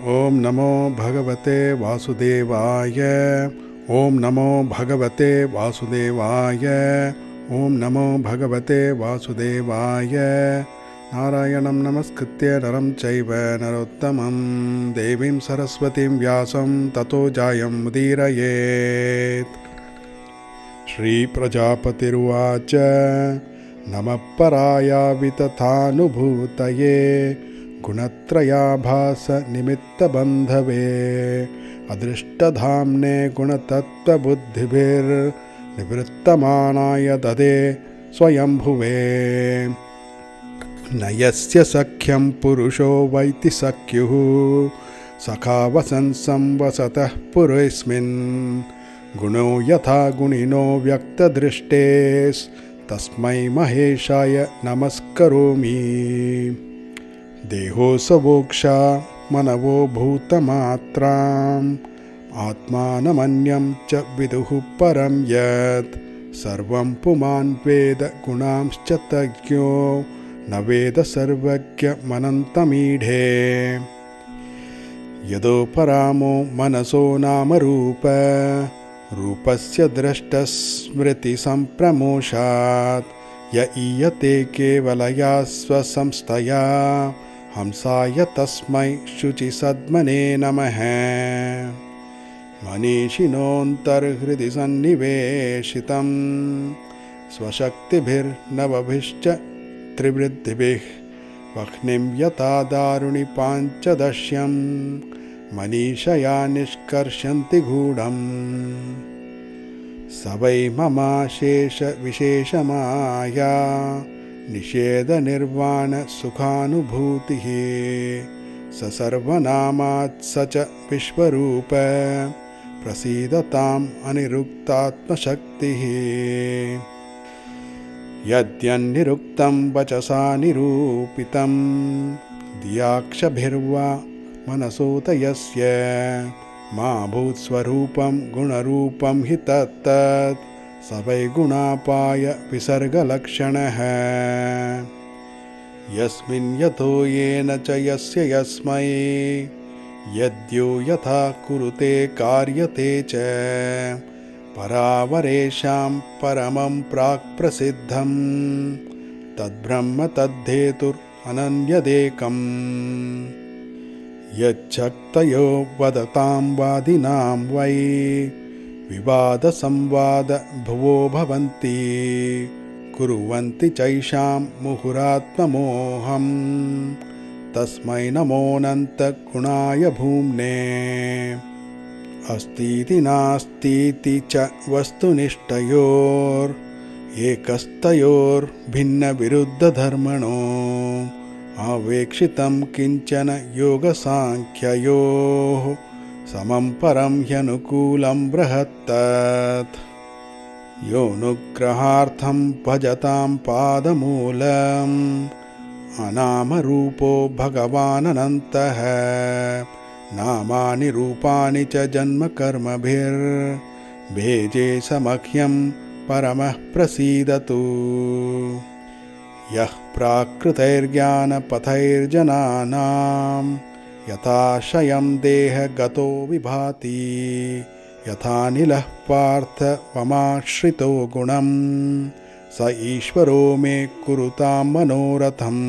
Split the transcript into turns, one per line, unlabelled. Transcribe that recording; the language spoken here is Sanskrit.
ओम नमो भगवते वासुदेवाय। ओम नमो भगवते वासुदेवाय। ओम नमो भगवते वासुदेवाय। नारायणं नमस्कृत्य नरं चैव नरोत्तमं देवीं सरस्वतीं व्यासं ततो जायमुदीरयेत्। श्रीप्रजापतिरुवाच नमः परायावितथानुभूतये गुणत्रयाभासनिमित्तबन्धवे अदृष्टधाम्ने गुणतत्त्वबुद्धिभिर्निवृत्तमानाय ददे स्वयंभुवे। न यस्य सख्यं पुरुषो वैति सख्युः सखा वसन्तः पुरेऽस्मिन् गुणो यथा गुणिनो व्यक्तदृष्टेस्तस्मै महेशाय नमस्करोमि। देहोऽसवोक्षा मनवो भूतमात्राम् आत्मानमन्यं च विदुः परं यत् सर्वं पुमान् वेद गुणांश्च तज्ञो न वेद सर्वज्ञमनन्तमीढे। यदोपरामो मनसो नाम रूपस्य द्रष्टस्मृतिसम्प्रमोषात् य ईयते केवलया स्वसंस्थया हंसाय तस्मै शुचिसद्मने नमः। मनीषिणोऽन्तर्हृदि सन्निवेशितं स्वशक्तिभिर्नवभिश्च त्रिवृद्धिभिः वह्निं यथा दारुणि पाञ्चदश्यं मनीषया निष्कर्षन्ति गूढम्। स वै ममाशेषविशेषमाया निषेधनिर्वाणसुखानुभूतिः स सर्वनामात् स च विश्वरूप प्रसीदताम् अनिरुक्तात्मशक्तिः। यद्यन्निरुक्तं वचसा निरूपितं दियाक्षभिर्वा मनसोतयस्य मा भूत्स्वरूपं गुणरूपं हि तत्तत् स वै गुणापाय विसर्गलक्षणः। यस्मिन् यतो येन च यस्य यस्मै यद्यो यथा कुरुते कार्यते च परावरेषां परमं प्राक्प्रसिद्धं तद्ब्रह्म तद्धेतुरनन्यदेकम्। यच्छक्तयो वदतां वादिनां वै विवादसंवादभुवो भवन्ति कुर्वन्ति चैषां मुहुरात्ममोहं तस्मै नमोऽनन्तगुणाय भूम्ने। अस्तीति नास्तीति च वस्तुनिष्ठयोरेकस्तयोर्भिन्नविरुद्धधर्मणो अवेक्षितं किञ्चन योगसाङ्ख्ययोः समं परं ह्यनुकूलं बृहत्तत्। योऽनुग्रहार्थं भजतां पादमूलम् अनामरूपो भगवानन्तः नामानि रूपाणि च जन्मकर्मभिर्भेजे समह्यं परमः प्रसीदतु। यः प्राकृतैर्ज्ञानपथैर्जनानां यथाशयं देहगतो विभाति यथानिलः पार्थ ममाश्रितो गुणं स ईश्वरो मे कुरुतां मनोरथम्।